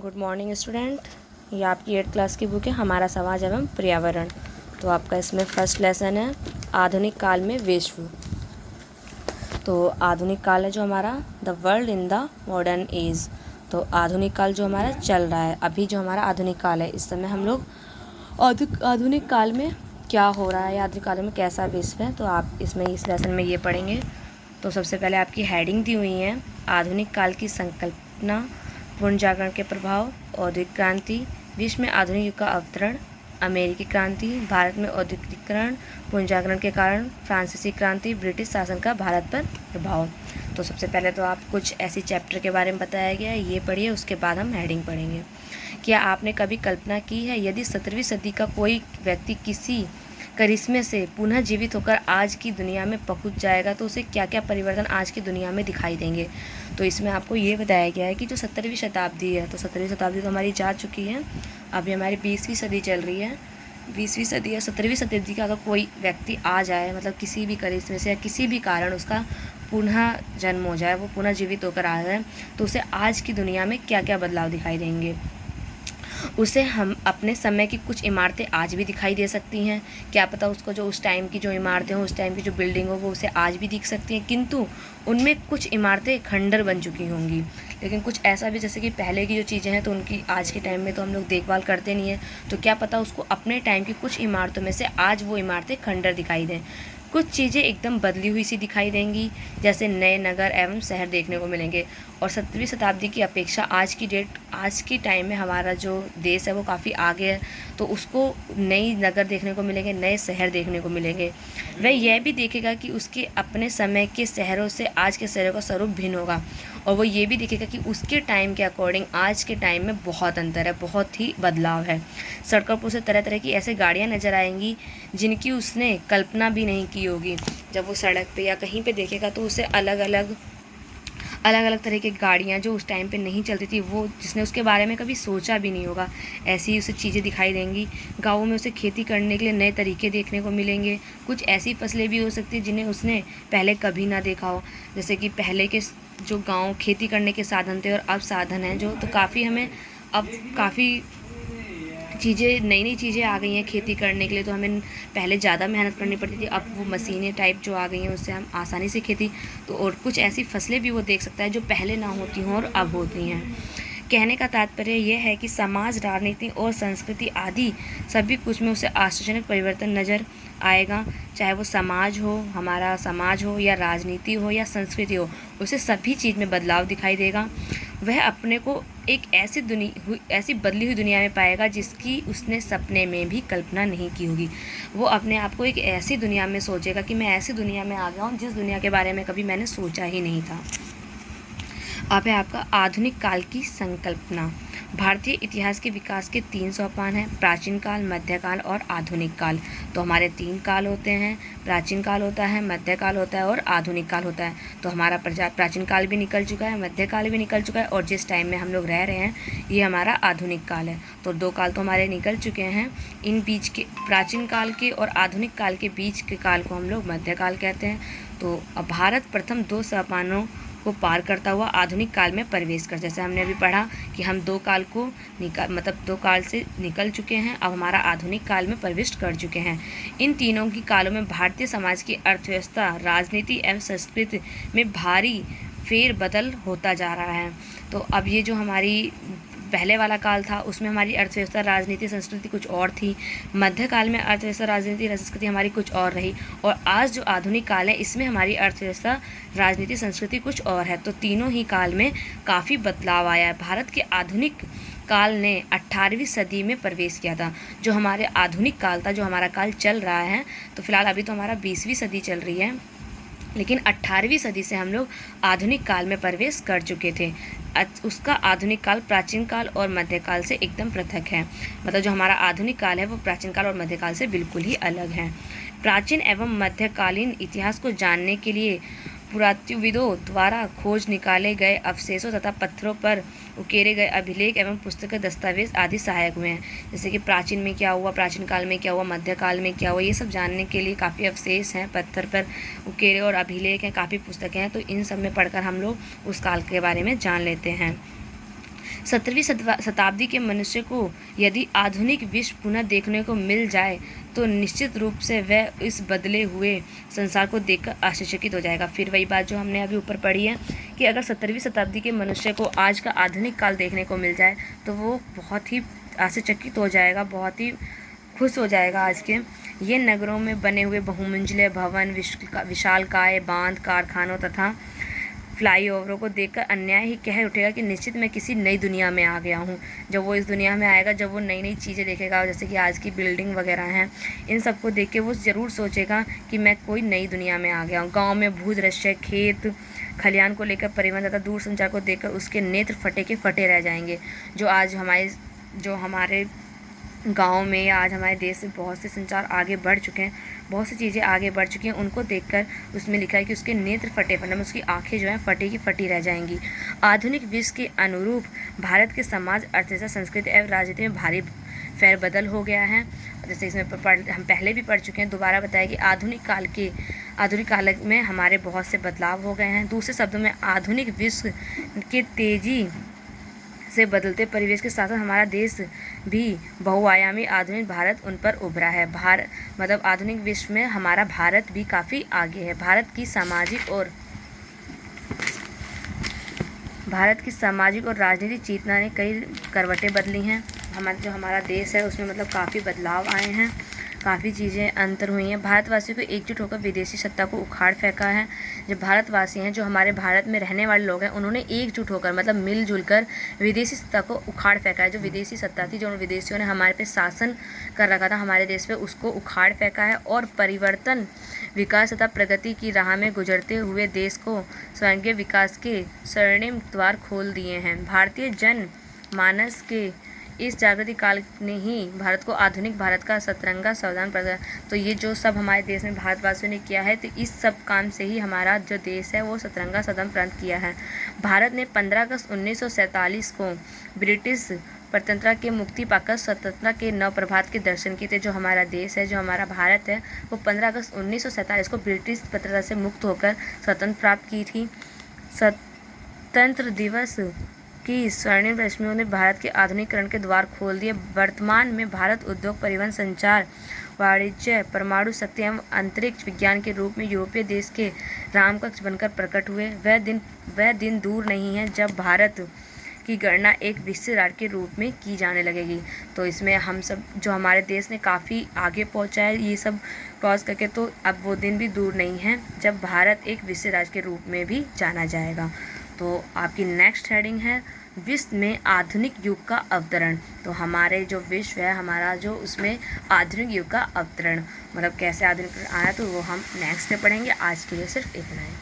Good morning student. ये आपकी 8th class की बुक है हमारा समाज एवं पर्यावरण। तो आपका इसमें फर्स्ट लेसन है आधुनिक काल में विश्व। तो आधुनिक काल है जो हमारा the world in the modern age. तो आधुनिक काल जो हमारा चल रहा है अभी, जो हमारा आधुनिक काल है, इस समय हम लोग आधुनिक काल में क्या हो रहा है या आधुनिक काल में कैसा विश्व है, तो आप इसमें इस लेसन में ये पढ़ेंगे। तो सबसे पहले आपकी हेडिंग दी हुई है आधुनिक काल की संकल्पना, पूर्ण जागरण के प्रभाव, औद्योगिक क्रांति, विश्व में आधुनिक युग का अवतरण, अमेरिकी क्रांति, भारत में औद्योगिकरण, पूर्ण जागरण के कारण, फ्रांसीसी क्रांति, ब्रिटिश शासन का भारत पर प्रभाव। तो सबसे पहले तो आप कुछ ऐसी चैप्टर के बारे में बताया गया है, ये पढ़िए, उसके बाद हम हेडिंग पढ़ेंगे। क्या आपने कभी कल्पना की है यदि 17वीं सदी का कोई व्यक्ति किसी करिश्मे से पुनः जीवित होकर आज की दुनिया में पहुंच जाएगा तो उसे क्या क्या परिवर्तन आज की दुनिया में दिखाई देंगे। तो इसमें आपको ये बताया गया है कि जो 17वीं शताब्दी है, तो 17वीं शताब्दी तो हमारी जा चुकी है, अभी हमारी 20वीं सदी चल रही है। 20वीं सदी या 17वीं शताब्दी का अगर कोई व्यक्ति आ जाए, मतलब किसी भी करिश्मे से या किसी भी कारण उसका पुनः जन्म हो जाए, वो पुनः जीवित होकर आ जाए, तो उसे आज की दुनिया में क्या क्या बदलाव दिखाई देंगे। उसे हम अपने समय की कुछ इमारतें आज भी दिखाई दे सकती हैं, क्या पता उसको जो उस टाइम की जो इमारतें हों, उस टाइम की जो बिल्डिंग हो, वो उसे आज भी दिख सकती हैं, किंतु उनमें कुछ इमारतें खंडर बन चुकी होंगी। लेकिन कुछ ऐसा भी, जैसे कि पहले की जो चीज़ें हैं तो उनकी आज के टाइम में तो हम लोग देखभाल करते नहीं हैं, तो क्या पता उसको अपने टाइम की कुछ इमारतों में से आज वो इमारतें खंडर दिखाई दें। कुछ चीज़ें एकदम बदली हुई सी दिखाई देंगी, जैसे नए नगर एवं शहर देखने को मिलेंगे। और 17वीं शताब्दी की अपेक्षा आज की टाइम में हमारा जो देश है वो काफ़ी आगे है, तो उसको नई नगर देखने को मिलेंगे, नए शहर देखने को मिलेंगे। वह यह भी देखेगा कि उसके अपने समय के शहरों से आज के शहरों का स्वरूप भिन्न होगा, और वो ये भी देखेगा कि उसके टाइम के अकॉर्डिंग आज के टाइम में बहुत अंतर है, बहुत ही बदलाव है। सड़कों पर उसे तरह तरह की ऐसे गाड़ियाँ नज़र आएंगी जिनकी उसने कल्पना भी नहीं की होगी। जब वो सड़क पे या कहीं पे देखेगा तो उसे अलग अलग तरह की गाड़ियाँ जो उस टाइम पे नहीं चलती थी, वो जिसने उसके बारे में कभी सोचा भी नहीं होगा, ऐसी ही उसे चीज़ें दिखाई देंगी। गाँवों में उसे खेती करने के लिए नए तरीके देखने को मिलेंगे। कुछ ऐसी फसलें भी हो सकती हैं जिन्हें उसने पहले कभी ना देखा हो, जैसे कि पहले के जो गाँव खेती करने के साधन थे और अब साधन हैं जो, तो काफ़ी हमें अब काफ़ी चीज़ें, नई नई चीज़ें आ गई हैं खेती करने के लिए, तो हमें पहले ज़्यादा मेहनत करनी पड़ती थी, अब वो मशीनें टाइप जो आ गई हैं उससे हम आसानी से खेती, तो और कुछ ऐसी फसलें भी वो देख सकता है जो पहले ना होती हों और अब होती हैं। कहने का तात्पर्य यह है कि समाज, राजनीति और संस्कृति आदि सभी कुछ में उसे आश्चर्यजनक परिवर्तन नज़र आएगा। चाहे वो समाज हो, हमारा समाज हो, या राजनीति हो, या संस्कृति हो, उसे सभी चीज़ में बदलाव दिखाई देगा। वह अपने को एक ऐसी बदली हुई दुनिया में पाएगा जिसकी उसने सपने में भी कल्पना नहीं की होगी। वो अपने आप को एक ऐसी दुनिया में सोचेगा कि मैं ऐसी दुनिया में आ गया हूँ जिस दुनिया के बारे में कभी मैंने सोचा ही नहीं था। अब है आपका आधुनिक काल की संकल्पना। भारतीय इतिहास के विकास के 3 सोपान हैं, प्राचीन काल, मध्यकाल और आधुनिक काल। तो हमारे 3 काल होते हैं, प्राचीन काल होता है, मध्यकाल होता है और आधुनिक काल होता है। तो हमारा प्राचीन काल भी निकल चुका है, मध्यकाल भी निकल चुका है, और जिस टाइम में हम लोग रह रहे हैं ये हमारा आधुनिक काल है। तो 2 काल तो हमारे निकल चुके हैं। इन बीच के प्राचीन काल के और आधुनिक काल के बीच के काल को हम लोग मध्यकाल कहते हैं। तो अब भारत प्रथम 2 सोपानों को पार करता हुआ आधुनिक काल में प्रवेश कर, जैसे हमने अभी पढ़ा कि हम 2 काल को 2 काल से निकल चुके हैं, अब हमारा आधुनिक काल में प्रविष्ट कर चुके हैं। इन तीनों की कालों में भारतीय समाज की अर्थव्यवस्था, राजनीति एवं संस्कृति में भारी फेरबदल होता जा रहा है। तो अब ये जो हमारी पहले वाला काल था उसमें हमारी अर्थव्यवस्था, राजनीति, संस्कृति कुछ और थी, मध्यकाल में अर्थव्यवस्था, राजनीति, संस्कृति हमारी कुछ और रही, और आज जो आधुनिक काल है इसमें हमारी अर्थव्यवस्था, राजनीति, संस्कृति कुछ और है। तो तीनों ही काल में काफ़ी बदलाव आया है। भारत के आधुनिक काल ने 18वीं सदी में प्रवेश किया था। जो हमारे आधुनिक काल था, जो हमारा काल चल रहा है, तो फिलहाल अभी तो हमारा 20वीं सदी चल रही है, लेकिन 18वीं सदी से हम लोग आधुनिक काल में प्रवेश कर चुके थे। उसका आधुनिक काल प्राचीन काल और मध्यकाल से एकदम पृथक है। मतलब जो हमारा आधुनिक काल है वो प्राचीन काल और मध्यकाल से बिल्कुल ही अलग है। प्राचीन एवं मध्यकालीन इतिहास को जानने के लिए पुरातत्वविदों द्वारा खोज निकाले गए अवशेषों तथा पत्थरों पर उकेरे गए अभिलेख एवं पुस्तकें, दस्तावेज आदि सहायक हुए हैं। जैसे कि प्राचीन में क्या हुआ, प्राचीन काल में क्या हुआ, मध्यकाल में क्या हुआ, ये सब जानने के लिए काफ़ी अवशेष हैं, पत्थर पर उकेरे और अभिलेख हैं, काफ़ी पुस्तकें हैं, तो इन सब में पढ़कर हम लोग उस काल के बारे में जान लेते हैं। 17वीं शताब्दी के मनुष्य को यदि आधुनिक विश्व पुनः देखने को मिल जाए तो निश्चित रूप से वह इस बदले हुए संसार को देखकर आश्चर्यचकित हो जाएगा। फिर वही बात जो हमने अभी ऊपर पढ़ी है कि अगर 17वीं शताब्दी के मनुष्य को आज का आधुनिक काल देखने को मिल जाए तो वो बहुत ही आश्चर्यचकित हो जाएगा, बहुत ही खुश हो जाएगा। आज के ये नगरों में बने हुए बहुमंजिले भवन, विशालकाय बांध, कारखानों तथा फ्लाईओवरों को देखकर अन्याय ही कह उठेगा कि निश्चित मैं किसी नई दुनिया में आ गया हूँ। जब वो इस दुनिया में आएगा, जब वो नई नई चीज़ें देखेगा, जैसे कि आज की बिल्डिंग वगैरह हैं, इन सबको देख के वो ज़रूर सोचेगा कि मैं कोई नई दुनिया में आ गया हूँ। गाँव में भूदृश्य, खेत खलिहान को लेकर परिवहन तथा दूर संचार को देखकर उसके नेत्र फटे के फटे रह जाएंगे। जो हमारे गाँव में या आज हमारे देश में बहुत से संचार आगे बढ़ चुके हैं, बहुत सी चीज़ें आगे बढ़ चुकी हैं, उनको देखकर उसमें लिखा है कि उसके नेत्र फटे मतलब उसकी आंखें जो हैं फटी की फटी रह जाएंगी। आधुनिक विश्व के अनुरूप भारत के समाज, अर्थव्यवस्था, संस्कृति एवं राजनीति में भारी फेरबदल हो गया है। जैसे इसमें हम पहले भी पढ़ चुके हैं, दोबारा बताया कि आधुनिक काल में हमारे बहुत से बदलाव हो गए हैं। दूसरे शब्दों में आधुनिक विश्व के तेजी से बदलते परिवेश के साथ साथ हमारा देश भी बहुआयामी आधुनिक भारत उन पर उभरा है। मतलब आधुनिक विश्व में हमारा भारत भी काफ़ी आगे है। भारत की सामाजिक और राजनीतिक चेतना ने कई करवटें बदली हैं। हमारा देश है उसमें मतलब काफ़ी बदलाव आए हैं, काफ़ी चीज़ें अंतर हुई हैं। भारतवासियों को एकजुट होकर विदेशी सत्ता को उखाड़ फेंका है। जो भारतवासी हैं, जो हमारे भारत में रहने वाले लोग हैं, उन्होंने एकजुट होकर मतलब मिलजुल कर विदेशी सत्ता को उखाड़ फेंका है। जो विदेशी सत्ता थी, जो विदेशियों ने हमारे पे शासन कर रखा था हमारे देश पे, उसको उखाड़ फेंका है और परिवर्तन, विकास तथा प्रगति की राह में गुजरते हुए देश को स्वर्गीय विकास के स्वर्णिम द्वार खोल दिए हैं। भारतीय जन मानस के इस जागृति काल ने ही भारत को आधुनिक भारत का सतरंगा संविधान प्रदान। तो ये जो सब हमारे देश में भारतवासियों ने किया है, तो इस सब काम से ही हमारा जो देश है वो सतरंगा संविधान प्राप्त किया है। भारत ने 15 अगस्त 1947 को ब्रिटिश प्रतंत्रता के मुक्ति पाकर स्वतंत्रता के नव प्रभात के दर्शन किए थे। जो हमारा देश है, जो हमारा भारत है, वो 15 अगस्त 1947 को ब्रिटिश प्रतंत्रता से मुक्त होकर स्वतंत्र प्राप्त की थी। स्वतंत्र दिवस की स्वर्णिम रश्मियों ने भारत के आधुनिकीकरण के द्वार खोल दिए। वर्तमान में भारत उद्योग, परिवहन, संचार, वाणिज्य, परमाणु शक्ति एवं अंतरिक्ष विज्ञान के रूप में यूरोपीय देश के रामकक्ष बनकर प्रकट हुए। वह दिन दूर नहीं है जब भारत की गणना एक विकसित राज्य के रूप में की जाने लगेगी। तो इसमें हम सब जो हमारे देश ने काफ़ी आगे पहुंचा है ये सब क्रॉस करके, तो अब वो दिन भी दूर नहीं है जब भारत एक विकसित राज्य के रूप में भी जाना जाएगा। तो आपकी नेक्स्ट हेडिंग है विश्व में आधुनिक युग का अवतरण। तो हमारे जो विश्व है हमारा, जो उसमें आधुनिक युग का अवतरण मतलब कैसे आधुनिक आया, तो वो हम नेक्स्ट में पढ़ेंगे। आज के लिए सिर्फ इतना ही।